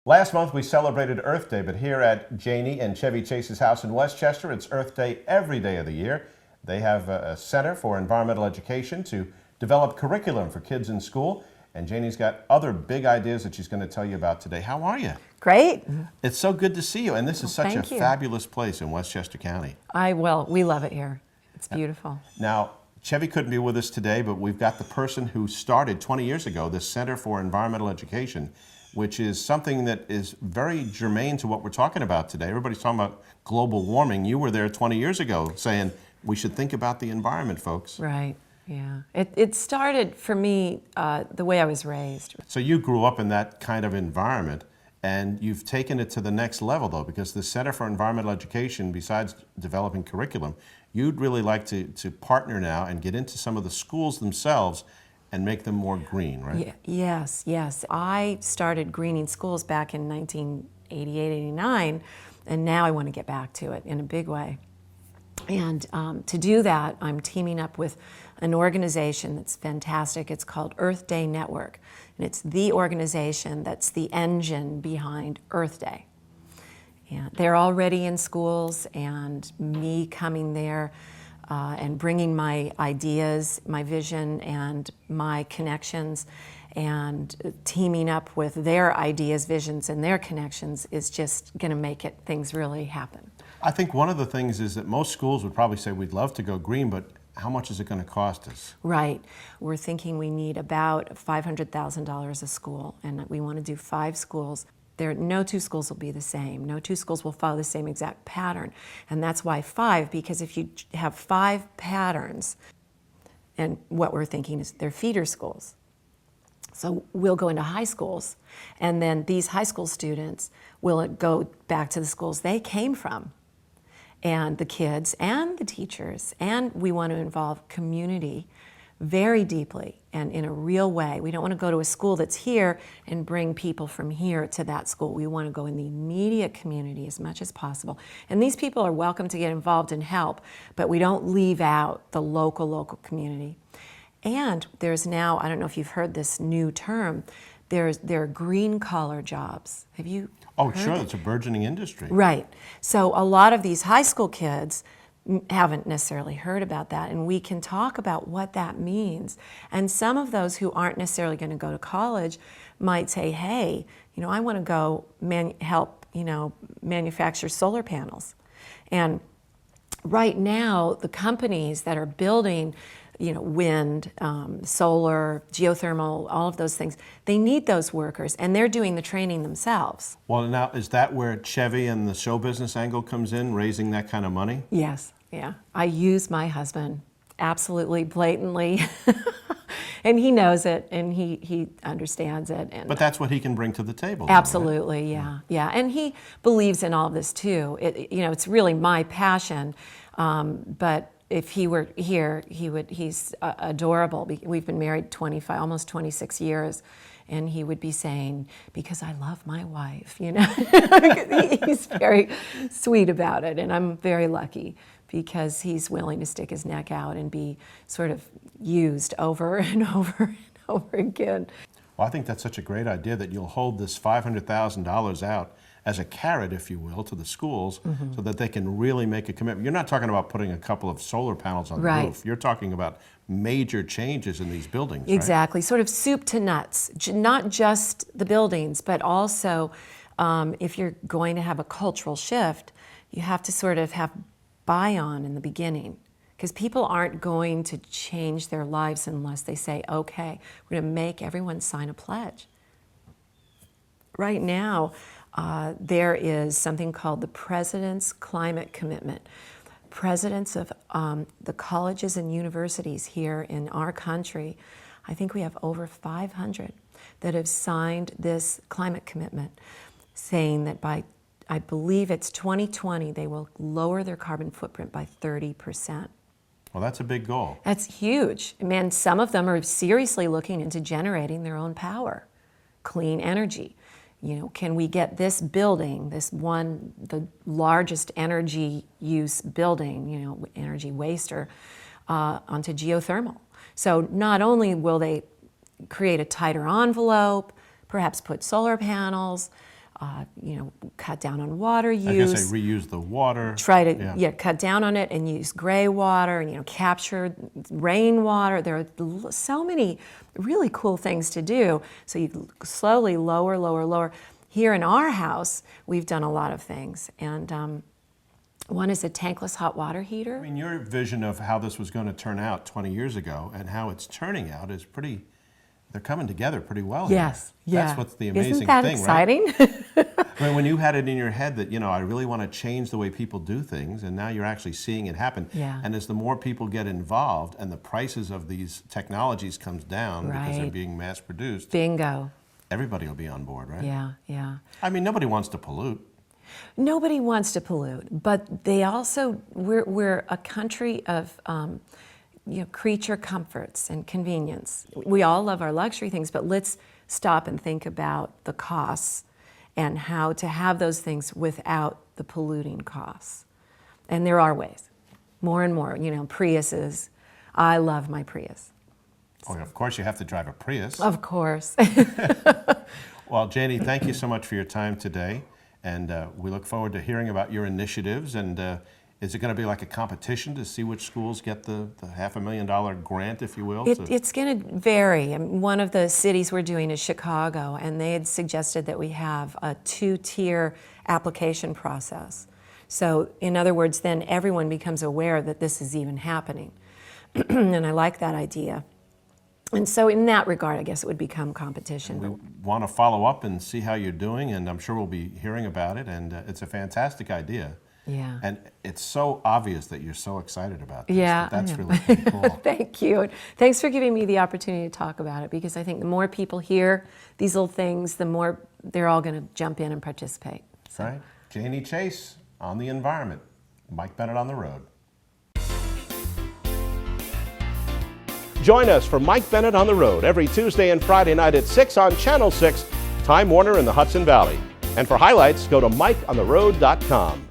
Last month we celebrated Earth Day, but here at Jayni and Chevy Chase's house in Westchester, it's Earth Day every day of the year. They have a Center for Environmental Education to develop curriculum for kids in school, and Jayni's got other big ideas that she's going to tell you about today. How are you? Great. It's so good to see you, and this is such a Thank you. fabulous place in Westchester County. We love it here. It's beautiful. Now, Chevy couldn't be with us today, but we've got the person who started 20 years ago the Center for Environmental Education, which is something that is very germane to what we're talking about today. Everybody's talking about global warming. You were there 20 years ago saying we should think about the environment, folks. Right, yeah. It started for me the way I was raised. So you grew up in that kind of environment, and you've taken it to the next level, though, because the Center for Environmental Education, besides developing curriculum, you'd really like to partner now and get into some of the schools themselves and make them more green, right? Yeah, yes. I started greening schools back in 1988, 89, and now I want to get back to it in a big way. And to do that, I'm teaming up with an organization that's fantastic. It's called Earth Day Network, and it's the organization that's the engine behind Earth Day. And they're already in schools, and me coming there and bringing my ideas, my vision, and my connections, and teaming up with their ideas, visions, and their connections is just going to make things really happen. I think one of the things is that most schools would probably say we'd love to go green, but how much is it going to cost us? Right. We're thinking we need about $500,000 a school, and we want to do 5 schools. No 2 schools will be the same. No 2 schools will follow the same exact pattern. And that's why 5, because if you have 5 patterns, and what we're thinking is they're feeder schools. So we'll go into high schools, and then these high school students will go back to the schools they came from, and the kids and the teachers, and we want to involve community very deeply and in a real way. We don't want to go to a school that's here and bring people from here to that school. We want to go in the immediate community as much as possible. And these people are welcome to get involved and help, but we don't leave out the local community. And there's now, I don't know if you've heard this new term, there are green collar jobs. Have you heard Sure, it? it's a burgeoning industry. Right. So a lot of these high school kids haven't necessarily heard about that, and we can talk about what that means. And some of those who aren't necessarily going to go to college might say, hey, I want to go help, manufacture solar panels. And right now, the companies that are building wind, solar, geothermal, all of those things, they need those workers, and they're doing the training themselves. Well, now, is that where Chevy and the show business angle comes in, raising that kind of money? Yes, yeah. I use my husband absolutely blatantly, and he knows it, and he understands it. And But that's what he can bring to the table. absolutely, though, right? yeah. And he believes in all this too. It's really my passion, but if he were here, he's adorable. We've been married almost 26 years, and he would be saying, because I love my wife, He's very sweet about it, and I'm very lucky because he's willing to stick his neck out and be sort of used over and over and over again. Well, I think that's such a great idea that you'll hold this $500,000 out as a carrot, if you will, to the schools so that they can really make a commitment. You're not talking about putting a couple of solar panels on the roof. You're talking about major changes in these buildings, Exactly, sort of soup to nuts, not just the buildings, but also if you're going to have a cultural shift, you have to sort of have buy-on in the beginning, because people aren't going to change their lives unless they say, okay, we're going to make everyone sign a pledge. Right now, there is something called the President's Climate Commitment. Presidents of the colleges and universities here in our country, I think we have over 500 that have signed this climate commitment, saying that by, I believe it's 2020, they will lower their carbon footprint by 30%. Well, that's a big goal. That's huge. Man, some of them are seriously looking into generating their own power, clean energy. Can we get this building, the largest energy use building, energy waster, onto geothermal? So not only will they create a tighter envelope, perhaps put solar panels, cut down on water use. I guess they reuse the water. Try to cut down on it and use gray water and capture rainwater. There are so many really cool things to do. So you slowly lower. Here in our house, we've done a lot of things, and one is a tankless hot water heater. I mean, your vision of how this was going to turn out 20 years ago and how it's turning out is pretty. They're coming together pretty well. Yes, here. yeah. That's what's the amazing Isn't that thing, exciting? Right? I mean, when you had it in your head that, I really want to change the way people do things, and now you're actually seeing it happen. Yeah. And as the more people get involved and the prices of these technologies comes down because they're Right. being mass produced, Bingo. everybody will be on board, right? Yeah. I mean, nobody wants to pollute. Nobody wants to pollute, but they also, we're a country of creature comforts and convenience. We all love our luxury things, but let's stop and think about the costs and how to have those things without the polluting costs. And there are ways, more and more, Priuses. I love my Prius. Oh, of course, you have to drive a Prius. Of course. Well, Jayni, thank you so much for your time today. And we look forward to hearing about your initiatives. And is it going to be like a competition to see which schools get the $500,000 grant, if you will? It's going to vary. One of the cities we're doing is Chicago, and they had suggested that we have a 2-tier application process. So, in other words, then everyone becomes aware that this is even happening. And I like that idea. And so in that regard, I guess it would become competition. We want to follow up and see how you're doing, and I'm sure we'll be hearing about it, and it's a fantastic idea. Yeah. And it's so obvious that you're so excited about this. Yeah, That's I know. really pretty cool. Thank you. Thanks for giving me the opportunity to talk about it, because I think the more people hear these little things, the more they're all going to jump in and participate. So. Right. Jayni Chase on the environment. Mike Bennett on the road. Join us for Mike Bennett on the road every Tuesday and Friday night at 6 on Channel 6, Time Warner in the Hudson Valley. And for highlights, go to MikeOnTheRoad.com.